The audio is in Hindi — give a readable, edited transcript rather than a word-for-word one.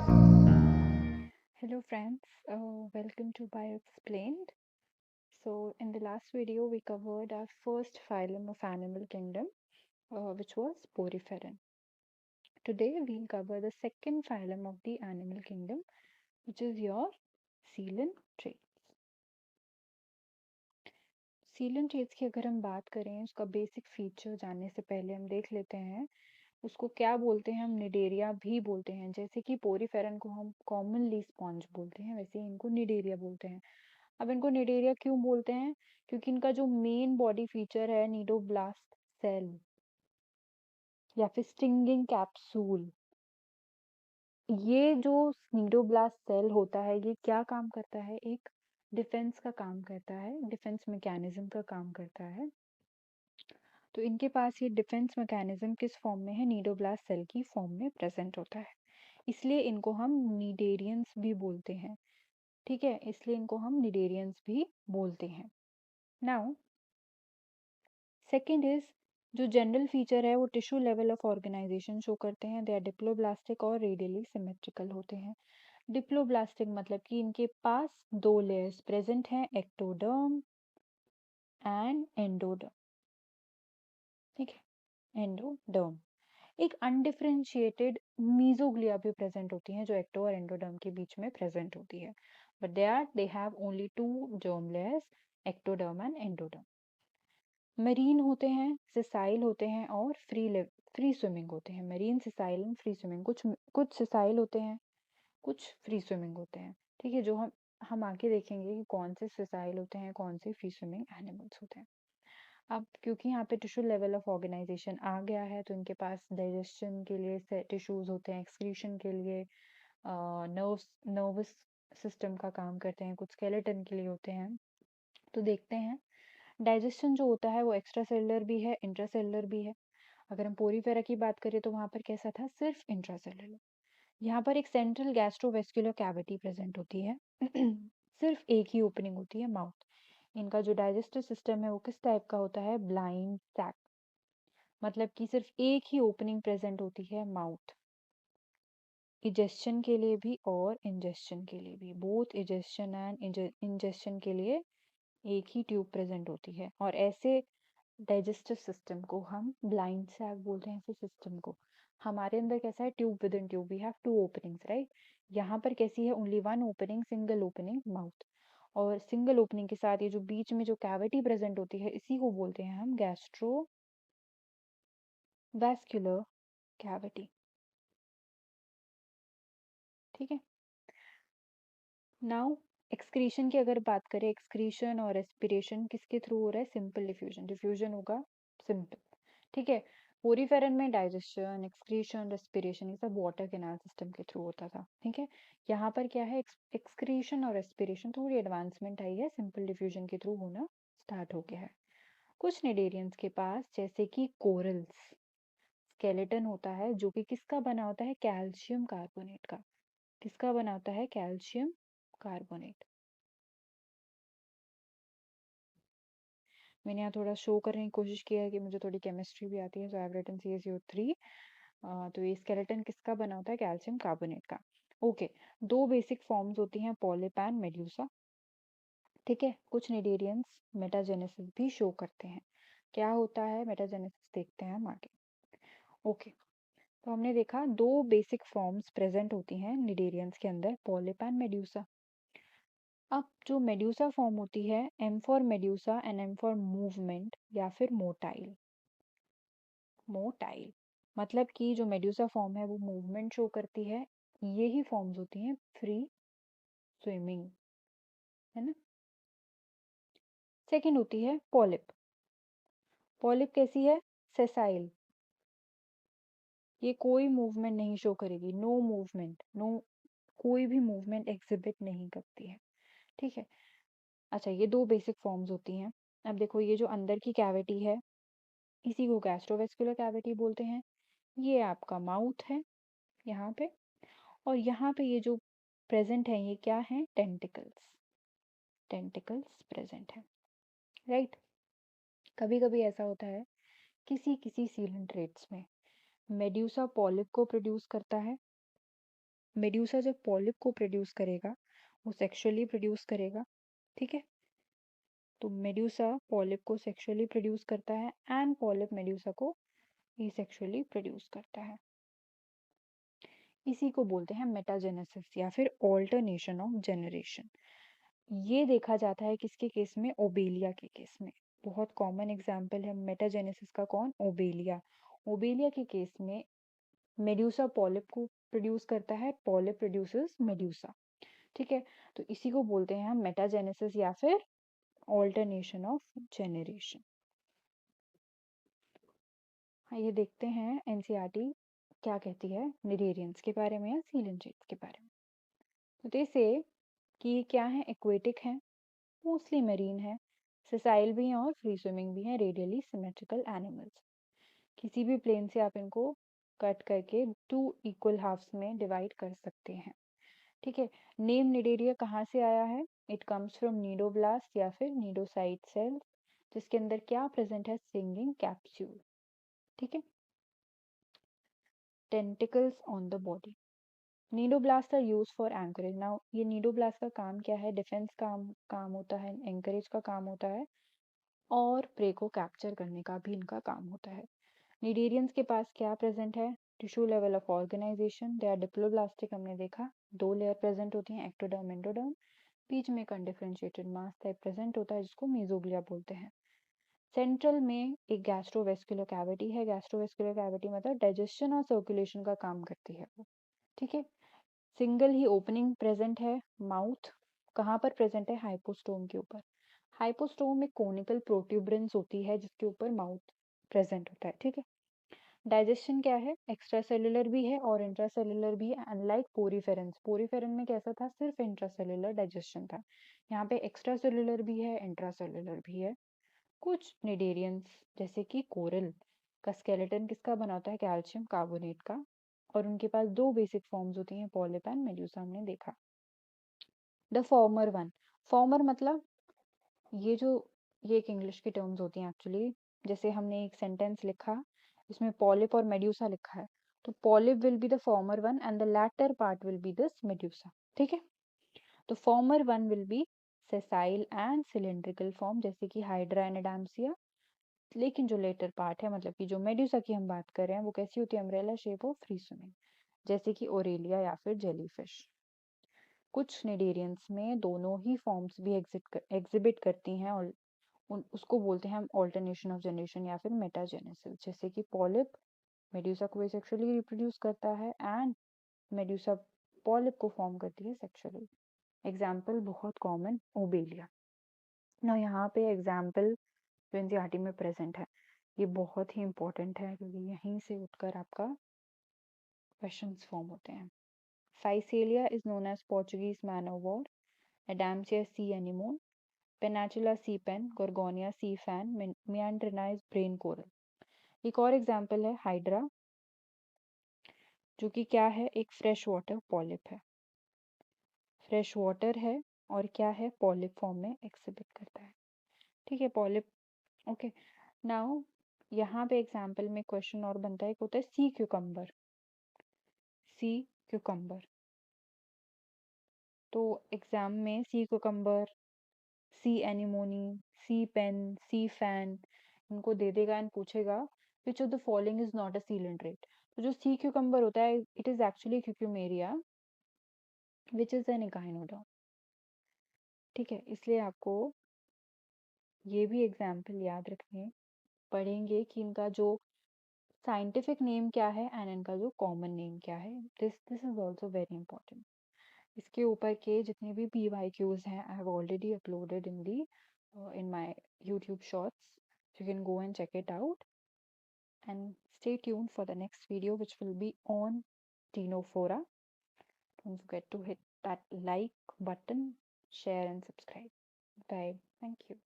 Hello friends, welcome to Bio Explained. So in the last video we covered our first phylum of animal kingdom, which was Porifera. Today we'll cover the second phylum of the animal kingdom, which is your coelentrates. coelentrates की अगर हम बात करें, उसका बेसिक फीचर जानने से पहले हम देख लेते हैं उसको क्या बोलते हैं। हम निडेरिया भी बोलते हैं, जैसे कि पोरीफेरन को हम कॉमनली स्पॉन्ज बोलते हैं, वैसे ही इनको निडेरिया बोलते हैं। अब इनको निडेरिया क्यों बोलते हैं? क्योंकि इनका जो मेन बॉडी फीचर है नीडोब्लास्ट सेल या फिर स्टिंगिंग कैप्सूल, ये जो नीडोब्लास्ट सेल होता है ये क्या काम करता है? एक डिफेंस का काम करता है, डिफेंस मैकेनिज्म का काम करता है। तो इनके पास ये डिफेंस मैकेनिज्म किस फॉर्म में है? नीडोब्लास्ट सेल की फॉर्म में प्रेजेंट होता है, इसलिए इनको हम निडेरियंस भी बोलते हैं। ठीक है, इसलिए इनको हम निडेरियंस भी बोलते हैं। नाउ सेकेंड इज, जो जनरल फीचर है वो tissue level of organisation show करते हैं। दे आर डिप्लोब्लास्टिक और रेडियली सिमेट्रिकल होते हैं। डिप्लोब्लास्टिक मतलब कि इनके पास दो लेयर्स प्रेजेंट हैं, एक्टोडर्म एंड एंडोडर्म। ठीक है, एंडोडर्म। एक अनडिफरेंशिएटेड मीजोग्लिया भी प्रेजेंट होती है, जो एक्टो और एंडोडर्म के बीच में प्रेजेंट होती है, but they have only two germ layers, ectoderm and endoderm. Marine होते हैं, सिसाइल होते हैं और फ्री स्विमिंग होते हैं। Marine, sessile and free swimming. कुछ सिसाइल होते हैं, कुछ फ्री स्विमिंग होते हैं। ठीक है, जो हम आगे देखेंगे कि कौन से सिसाइल होते हैं, कौन से फ्री स्विमिंग एनिमल्स होते हैं। अब क्योंकि यहाँ पे टिश्यू लेवल ऑफ ऑर्गेनाइजेशन आ गया है, तो इनके पास डाइजेशन के लिए टिश्यूज होते हैं, एक्सक्रीशन के लिए नर्वस सिस्टम का काम करते हैं, कुछ स्केलेटन के लिए होते हैं। तो देखते हैं, डाइजेशन जो होता है वो एक्स्ट्रा सेलुलर भी है, इंट्रा सेलुलर भी है। अगर हम पोरीफेरा की बात करें तो वहाँ पर कैसा था? सिर्फ इंट्रा सेलुलर। यहाँ पर एक सेंट्रल गैस्ट्रोवेस्कुलर कैविटी प्रेजेंट होती है सिर्फ एक ही ओपनिंग होती है, माउथ। इनका जो डाइजेस्टिव सिस्टम है वो किस टाइप का होता है? ब्लाइंड सैक, मतलब कि सिर्फ एक ही ओपनिंग प्रेजेंट होती है, माउथ। इजेशन के लिए भी और इंजेशन के लिए भी, बोथ इजेशन एंड इंजेशन के लिए एक ही ट्यूब प्रेजेंट होती है। और ऐसे डाइजेस्टिव सिस्टम को हम ब्लाइंड सैक बोलते हैं। ऐसे सिस्टम को हमारे अंदर कैसा है? Tube within tube, we have two openings, right. यहाँ पर कैसी है? Only one opening, single opening, mouth. और सिंगल ओपनिंग के साथ ये जो बीच में जो कैविटी प्रेजेंट होती है, इसी को बोलते हैं हम गैस्ट्रो वैस्कुलर कैविटी। ठीक है, नाउ एक्सक्रीशन की अगर बात करें, एक्सक्रीशन और रेस्पिरेशन किसके थ्रू हो रहा है? Simple diffusion. डिफ्यूजन होगा सिंपल। ठीक है, पोरीफेरन में डाइजेशन, एक्सक्रीशन, रेस्पिरेशन ये सब वाटर कैनाल सिस्टम के थ्रू होता था। ठीक है, यहाँ पर क्या है? एक्सक्रीशन और रेस्पिरेशन थोड़ी एडवांसमेंट आई है, सिंपल डिफ्यूजन के थ्रू होना स्टार्ट हो गया है। कुछ निडेरियंस के पास, जैसे कि कोरल्स, स्केलेटन होता है जो कि किसका बना होता है? कैल्शियम कार्बोनेट का। किसका बना होता है? Calcium carbonate. मैंने यहाँ थोड़ा शो करने की कोशिश किया है कि मुझे थोड़ी केमिस्ट्री भी आती है, सो आई हैव रिटन CaCO3। तो ये स्केलेटन किसका बना होता है? कैल्शियम कार्बोनेट का। ओके, दो बेसिक फॉर्म्स होती हैं, पॉलिप एंड मेड्यूसा। ठीक है, कुछ निडेरियंस मेटाजेनेसिस भी शो करते हैं। क्या होता है मेटाजेनेसिस? देखते हैं हम आगे। ओके, तो हमने देखा दो बेसिक फॉर्म्स प्रेजेंट होती हैं निडेरियंस के अंदर, पॉलिप एंड मेड्यूसा। अब जो मेड्यूसा फॉर्म होती है, M for medusa and M for movement या फिर मोटाइल। मोटाइल मतलब कि जो मेड्यूसा फॉर्म है वो मूवमेंट शो करती है। ये ही फॉर्म्स होती हैं फ्री स्विमिंग, है ना। सेकंड होती है पॉलिप। पॉलिप कैसी है? सेसाइल। ये कोई मूवमेंट नहीं शो करेगी, नो मूवमेंट, नो, कोई भी मूवमेंट एग्जिबिट नहीं करती है। ठीक है, अच्छा, ये दो बेसिक फॉर्म्स होती हैं। अब देखो, ये जो अंदर की कैविटी है, इसी को गैस्ट्रोवेस्कुलर कैविटी बोलते हैं। ये आपका माउथ है यहाँ पे, और यहाँ पे ये जो प्रेजेंट है, ये क्या है? टेंटिकल्स। टेंटिकल्स प्रेजेंट है, राइट। कभी कभी ऐसा होता है किसी किसी सीलेंट्रेट्स में, मेड्यूसा पॉलिप को प्रोड्यूस करता है, मेड्यूसा जब पॉलिप को प्रोड्यूस करेगा वो सेक्सुअली प्रोड्यूस करेगा, ठीक है। तो मेड्यूसा पॉलिप को सेक्सुअली प्रोड्यूस करता है एंड पॉलिप मेड्यूसा को एसेक्सुअली प्रोड्यूस करता है। इसी को बोलते हैं मेटाजेनेसिस या फिर ऑल्टरनेशन ऑफ जनरेशन। ये देखा जाता है किसके केस में, ओबेलिया के केस में। बहुत कॉमन एग्जाम्पल है मेटाजेनेसिस का, कौन, ओबेलिया। ओबेलिया के केस में मेड्यूसा पॉलिप को प्रोड्यूस करता है, पॉलिप प्रोड्यूसेस मेड्यूसा, ठीक है। तो इसी को बोलते हैं हम मेटाजेनेसिस या फिर ऑल्टरनेशन ऑफ जेनरेशन। हाँ, ये देखते हैं एनसीईआरटी क्या कहती है निडेरियंस के बारे में या सीलेंट्रेट्स के बारे में। तो दे से कि ये क्या है, एक्वेटिक है, मोस्टली मरीन है, सेसाइल भी हैं और फ्री स्विमिंग भी हैं, रेडियली सिमेट्रिकल एनिमल्स। किसी भी प्लेन से आप इनको कट करके 2 इक्वल हाफ्स में डिवाइड कर सकते हैं, ठीक है। नेम निडेरिया कहाँ से आया है, इट कम्स फ्रॉम नीडोब्लास्ट या फिर नीडोसाइट सेल्स, जिसके अंदर क्या प्रेजेंट है, स्विंगिंग कैप्सूल, ठीक है। Tentacles on the body, cnidoblast are use for anchorage. Now ये नीडोब्लास्ट का काम क्या है, डिफेंस काम होता है, एंकरेज का काम होता है और प्रे को कैप्चर करने का भी इनका काम होता है। निडेरियंस के पास क्या प्रेजेंट है, tissue level of organisation, they are diploblastic, हमने देखा 2 लेयर प्रेजेंट होती हैं, एक्टोडर्म एंडोडर्म, बीच में एक अनडिफरेंशिएटेड मास टाइप प्रेजेंट होता है जिसको मेसोग्लिया बोलते हैं। सेंट्रल में एक गैस्ट्रोवेस्कुलर कैविटी है, गैस्ट्रोवेस्कुलर कैविटी मतलब डाइजेशन और सर्कुलेशन का काम करती है वो, ठीक है। सिंगल ही ओपनिंग प्रेजेंट है, माउथ कहाँ पर प्रेजेंट है, हाइपोस्टोम के ऊपर। हाइपोस्टोम में कोनिकल प्रोट्यूबरेंस होती है जिसके ऊपर माउथ प्रेजेंट होता है, ठीक है। डाइजेशन क्या है, एक्स्ट्रा सेलुलर भी है और इंट्रा सेलुलर भी है, अनलाइक पोरीफेरेंस। पोरीफेरन में कैसा था, सिर्फ इंट्रा सेलुलर डाइजेशन था, यहाँ पे एक्स्ट्रा सेलुलर भी है, इंट्रा सेलुलर भी है। कुछ निडेरियंस जैसे कि कोरल का स्केलेटन किसका बना होता है, कैल्शियम कार्बोनेट का, और उनके पास 2 बेसिक फॉर्म्स होती हैं, पॉलिप एंड मेड्यूसा, हमने देखा। द फॉर्मर वन, फॉर्मर मतलब ये एक इंग्लिश की टर्म्स होती हैं एक्चुअली। जैसे हमने एक सेंटेंस लिखा इसमें पॉलिप और मेड्यूसा लिखा है, तो polyp will be the former one and the latter part will be this medusa, ठीक है। तो farmer one will be sessile and cylindrical form जैसे कि हाइड्रा एंड एडाम्सिया, लेकिन जो लेटर पार्ट है मतलब कि जो मेड्यूसा की हम बात कर रहे हैं वो कैसी होती है, umbrella shape of free swimming, जैसे कि ओरेलिया या फिर जेलीफिश। कुछ निडेरियंस में दोनों ही फॉर्म्स भी एग्जिबिट करती हैं और उसको बोलते हैं हम ऑल्टरनेशन ऑफ जनरेशन या फिर मेटाजेनेसिस। जैसे कि पॉलिप मेड्यूसा को सेक्सुअली रिप्रोड्यूस करता है एंड मेड्यूसा पॉलिप को फॉर्म करती है सेक्सुअली। एग्जाम्पल बहुत कॉमन, ओबेलिया। ना यहाँ पे एग्जाम्पल जो एनसीईआरटी में प्रेजेंट है ये बहुत ही इंपॉर्टेंट है क्योंकि यहीं से उठकर आपका क्वेश्चंस फॉर्म होते हैं। Physalia is known as Portuguese man of war, Adamsia sea anemone, Pennatula sea pen, Gorgonia sea fan, Meandrina is brain coral. एक और एग्जाम्पल है हाइड्रा, जो कि क्या है, एक फ्रेश वाटर पॉलिप है, फ्रेश वाटर है और क्या है, पॉलिप फॉर्म में एक्सिबिट करता है, ठीक है, पॉलिप। ओके, नाउ यहाँ पे एग्जाम्पल में क्वेश्चन और बनता है, एक होता है सी क्यूकम्बर, सी क्यूकम्बर। तो एग्जाम में sea cucumber, sea anemone, sea pen, sea fan इनको दे देगा एंड पूछेगा which of the following is not a coelenterate. तो जो सी क्यूकम्बर होता है it is actually Cucumaria which is an echinoderm, ठीक है। इसलिए आपको ये भी एग्जाम्पल याद रखने पड़ेंगे कि इनका जो साइंटिफिक नेम क्या है एंड इनका जो कॉमन नेम क्या है, this is also very important. इसके ऊपर के जितने भी PYQs हैं I have already uploaded in my YouTube shorts, you can go and check it out and stay tuned for the next video which will be on Tinophora. Don't forget to hit that like button, share and subscribe. Bye. Thank you.